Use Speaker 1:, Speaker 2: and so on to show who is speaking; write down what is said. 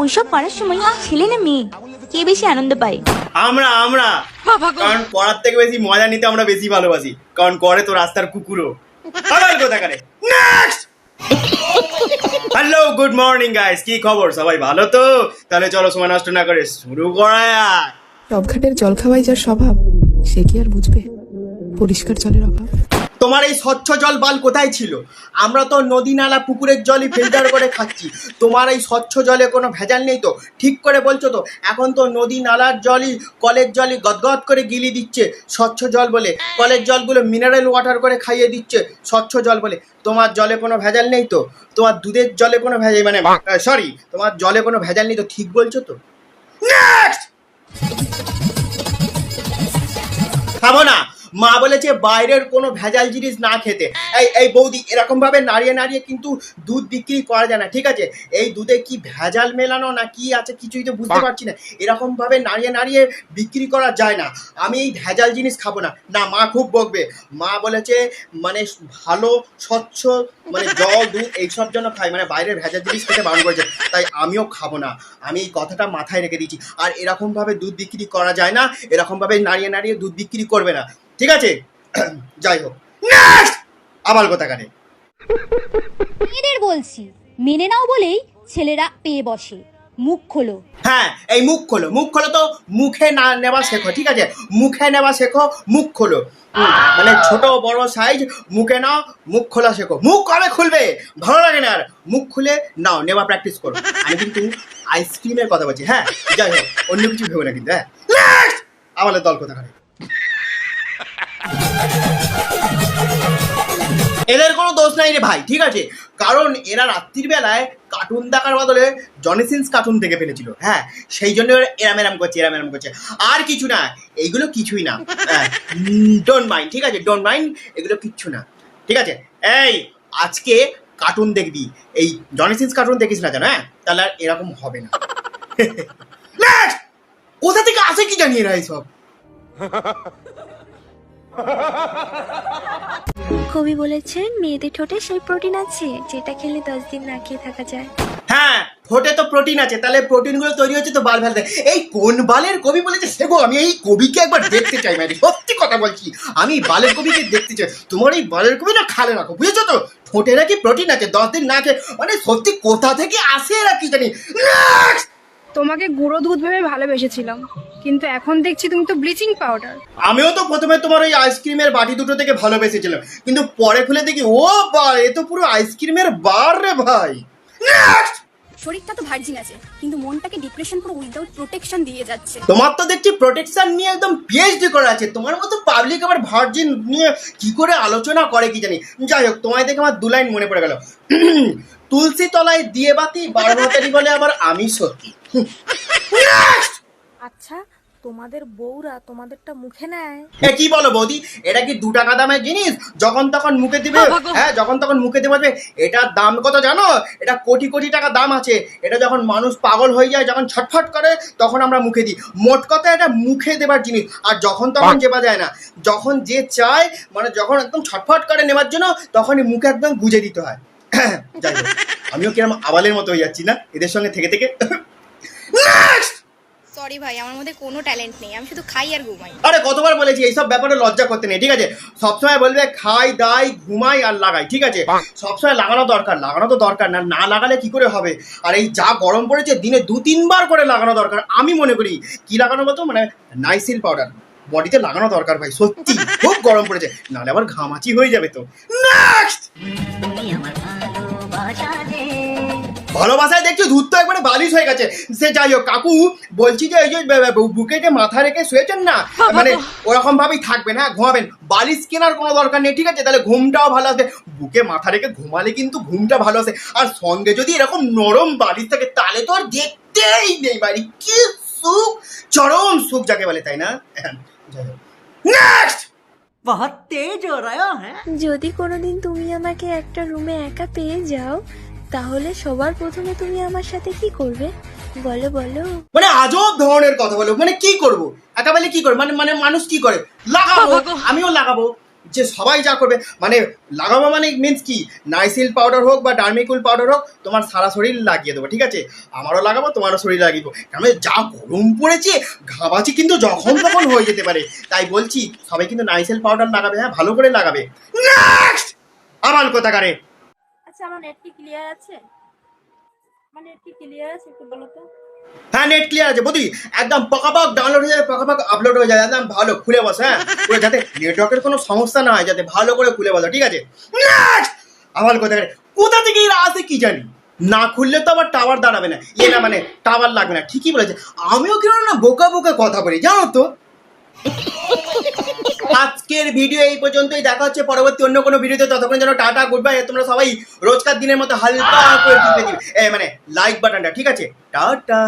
Speaker 1: ওইসব করার সময় ছেলে না মেয়ে কে বেশি আনন্দ পায়?
Speaker 2: আমরা আমরা কারণ করার থেকে বেশি মজা নিতে আমরা বেশি ভালোবাসি, কারণ করে তো রাস্তার কুকুরও। Next. Hello, good morning guys, কি খবর? সবাই ভালো তো? তাহলে চলো সময় নষ্ট না করে শুরু করা যাক।
Speaker 3: টপঘাটের জল খাওয়াই যার স্বভাব, সে কি আর বুঝবে পরিষ্কার জলের অভাব?
Speaker 2: তোমার এই স্বচ্ছ জল বাল কোথায় ছিল? আমরা তো নদী নালা পুকুরের জলই ফিল্টার করে খাচ্ছি। তোমার এই স্বচ্ছ জলে কোনো ভেজাল নেই তো? ঠিক করে বলছো তো? এখন তো নদী নালার জলই, কলের জলই গদগদ করে গিলি দিচ্ছে স্বচ্ছ জল বলে। কলের জলগুলো মিনারেল ওয়াটার করে খাইয়ে দিচ্ছে স্বচ্ছ জল বলে। তোমার জলে কোনো ভেজাল নেই তো? তোমার দুধের জলে কোনো ভেজাল, মানে সরি, তোমার জলে কোনো ভেজাল নেই তো? ঠিক বলছো তো? নেক্সট। খাবো না, মা বলেছে বাইরের কোনো ভেজাল জিনিস না খেতে। এই বৌদি, এরকম ভাবে নাড়িয়ে নাড়িয়ে কিন্তু দুধ বিক্রি করা যায় না, ঠিক আছে? এই দুধে কি ভেজাল মেলানো না কি আছে কিছুই তো বুঝতে পারছি না। এরকম ভাবে নাড়িয়ে নাড়িয়ে বিক্রি করা যায় না। আমি এই ভেজাল জিনিস খাবো না। না, মা খুব বকবে। মা বলেছে মানে ভালো স্বচ্ছ মানে জল দুধ এইসব জন্য খাই, মানে বাইরের ভেজাল জিনিস খেতে বারণ করেছে, তাই আমিও খাবো না। আমি এই কথাটা মাথায় রেখে দিচ্ছি। আর এরকম ভাবে দুধ বিক্রি করা যায় না, এরকম ভাবে নাড়িয়ে নাড়িয়ে দুধ বিক্রি করবে না, ঠিক আছে? যাই হোক, নেক্সট। আবার কথা কানে
Speaker 4: মেয়েদের বলছি, মেনে নাও বলেই ছেলেরা পেয়ে বসে। মুখ খোলো।
Speaker 2: হ্যাঁ, এই মুখ খোলো। মুখ খোলো তো মুখে না নেওয়া শেখো, ঠিক আছে? মুখে নেওয়া শেখো, মুখ খোলো। মানে ছোট বড় সাইজ মুখে নাও, মুখ খোলা শেখো। মুখ কবে খুলবে? ভালো লাগে না আর। মুখ খুলে নাও, নেওয়া প্র্যাকটিস করো। আমি কিন্তু আইসক্রিমের কথা বলছি, হ্যাঁ? যাই হোক, অন্য কিছু ভেবো না কিন্তু, হ্যাঁ? নেক্সট। আমাদের দল কথা কানে এদের কোনো দোষ নাই রে ভাই, ঠিক আছে? কারণ এরা রাত্রির বেলায় কার্টুন দেখার বদলে জনি সিন্স কার্টুন দেখে ফেলেছিল, হ্যাঁ? সেই জন্য এরাম এরাম করছে, আর কিছু না। এইগুলো কিছুই না, ডোন্ট মাইন্ড, ঠিক আছে? ডোন্ট মাইন্ড, এগুলো কিচ্ছু না, ঠিক আছে? এই আজকে কার্টুন দেখবি, এই জনি সিন্স কার্টুন দেখিস না, জানো? হ্যাঁ, তাহলে আর এরকম হবে না। নেক্সট। কোথা থেকে আসে কি জানি এরা এইসব।
Speaker 1: কবি বলেছেন মেয়েদের ঠোঁটে সেই প্রোটিন আছে যেটা খেলে 10 দিন না খেয়ে থাকা যায়।
Speaker 2: হ্যাঁ, ফোটে তো প্রোটিন আছে, তাহলে প্রোটিনগুলো তৈরি হচ্ছে তো বাল ফেলতে। এই কোন বালের কবি বলেছে সেগো? আমি এই কবিকে একবার দেখতে চাই, মানে সত্যি কথা বলছি, আমি বালের কবিকে দেখতে চাই। তোমার এই বালের কবি না খালে রাখো, বুঝেছো তো? ঠোঁটে নাকি প্রোটিন আছে, 10 দিন না খেয়ে, মানে সত্যি কোথা থেকে আসে এরা কি জানি।
Speaker 5: তোমাকে গুঁড়ো দুধ ভেবে ভালোবেসেছিলাম, কিন্তু এখন দেখছি তুমি তো ব্লিচিং পাউডার।
Speaker 2: আমিও তো প্রথমে তোমার ওই আইসক্রিমের বাটি দুটো থেকে ভালোবেসেছিলাম, কিন্তু পরে খুলে দেখি ও বা, এ তো পুরো আইসক্রিমের বার রে ভাই। নেক্সট।
Speaker 6: শরীরটা তো ভার্জিন আছে, কিন্তু মনটাকে ডিপ্রেশন পুরো উইদাউট প্রোটেকশন দিয়ে যাচ্ছে।
Speaker 2: তোমার তো দেখছি প্রোটেকশন নিয়ে একদম পিএইচডি করা আছে। তোমার মতো পাবলিক আবার ভার্জিন নিয়ে কি করে আলোচনা করে কি জানি। যাই হোক, তোমায় দেখে আমার 2 লাইন মনে পড়ে গেল। তুলসী তলায় দিয়ে বাতি, 12 ভাতারি বলে আবার আমি সত্যি।
Speaker 7: আচ্ছা, তোমাদের বউরা তোমাদেরটা মুখে নেয়?
Speaker 2: এ কি বলো বৌদি? এটা কি 2 টাকা দামের জিনিস যখন তখন মুখে দিবে? হ্যাঁ, যখন তখন মুখে দেবে। এটার দাম কত জানো? এটা কোটি কোটি টাকা দাম আছে। এটা যখন মানুষ পাগল হয়ে যায়, যখন ছটফট করে, তখন আমরা মুখে দিই। মোট কথা এটা মুখে দেবার জিনিস, আর যখন তখন চেপা যায় না। যখন যে চায়, মানে যখন একদম ছটফট করে নেবার জন্য, তখনই মুখে একদম গুজে দিতে হয়। যাই হোক, আমিও কিরম আবালের মতো হয়ে যাচ্ছি না এদের সঙ্গে থেকে থেকে।
Speaker 6: সরি ভাই, আমার মধ্যে কোনো ট্যালেন্ট নেই, আমি শুধু খাই আর ঘুমাই।
Speaker 2: আরে কতবার বলেছি এইসব ব্যাপারে লজ্জা করতে নেই, ঠিক আছে? সবসময় বলবে খাই দাই ঘুমাই আর লাগাই, ঠিক আছে? সবসময় লাগানো দরকার, লাগানো তো দরকার না, না লাগালে কি করে হবে? আর এই যা গরম পড়েছে, দিনে 2-3 বার করে লাগানো দরকার। আমি মনে করি কি লাগানো বলতো, মানে নাইসিল পাউডার বডিতে লাগানো দরকার ভাই, সত্যি খুব গরম পড়েছে, নাহলে আবার ঘামাচি হয়ে যাবে তো। নেক্সট। ভালোবাসায় দেখছি দুধ তো একবারে বালিশ হয়ে গেছে। সে যাই হোক, কাকু বলছি যে এই যে বুকে যে মাথা রেখে শুয়েছেন না, মানে ওরকম ভাবেই থাকবেন, হ্যাঁ? ঘুমাবেন, বালিশ কেনার কোনো দরকার নেই, ঠিক আছে? তাহলে ঘুমটাও ভালো আসে। বুকে মাথা রেখে ঘুমালে কিন্তু ঘুমটা ভালো আসে। আর সঙ্গে যদি এরকম নরম বালিশ থাকে, তাহলে তো আর দেখতেই নেই বাড়ি। কি সুখ, চরম সুখ যাকে বলে, তাই না? নেক্সট।
Speaker 8: बहुत तेज हो रहा है।
Speaker 1: যদি কোনোদিন তুমি আমাকে একটা রুমে একা পেয়ে যাও, তাহলে সবার প্রথমে তুমি আমার সাথে কি করবে? বলো বলো।
Speaker 2: মানে আজব ধরনের কথা বলো, মানে কি করবো একেবারে, কি করবো? মানে মানে মানুষ কি করে? লাগাবো, আমিও লাগাবো। যে সবাই যা করবে মানে লাগাবো মানে মিন্স কি নাইসিল পাউডার হোক বা ডার্মিকুল পাউডার হোক তোমার সারা শরীর লাগিয়ে দেবো, ঠিক আছে? আমারও লাগাবো, তোমারও শরীর লাগিয়ে দেবো, কারণ যা গরম পড়েছে ঘামাচি কিন্তু যখন তখন হয়ে যেতে পারে। তাই বলছি সবাই কিন্তু নাইসিল পাউডার লাগাবে, হ্যাঁ ভালো করে লাগাবে। নেক্সট আবার কোথাকারে।
Speaker 7: আচ্ছা আমার নেট কি ক্লিয়ার আছে? আমার নেট কি ক্লিয়ার আছে একটু বলো তো।
Speaker 2: হ্যাঁ নেট ক্লিয়ার আছে বৌদি, একদম পকাপক ডাউনলোড হয়ে যাবে, পকাপক আপলোড হয়ে যাবে, একদম ভালো খুলে বসো, হ্যাঁ পুরো যাতে নেটওয়ার্কের কোনো সমস্যা না হয়, যাতে ভালো করে খুলে বসো, ঠিক আছে? নেক্সট আবার কোথা থেকে এরা আসে কি জানি, না খুললে তো আবার টাওয়ার দাঁড়াবে না, না মানে টাওয়ার লাগবে না, ঠিকই বলেছে। আমিও কেন না বোকা বোকা কথা বলি জানো তো। আজকের ভিডিও এই পর্যন্তই, দেখা হচ্ছে পরবর্তী অন্য কোনো ভিডিওতে, ততক্ষণ যেন টাটা গুড বাই। তোমরা সবাই রোজকার দিনের মতো হালকা করে টিপে দিবে মানে লাইক বাটনটা, ঠিক আছে? টাটা।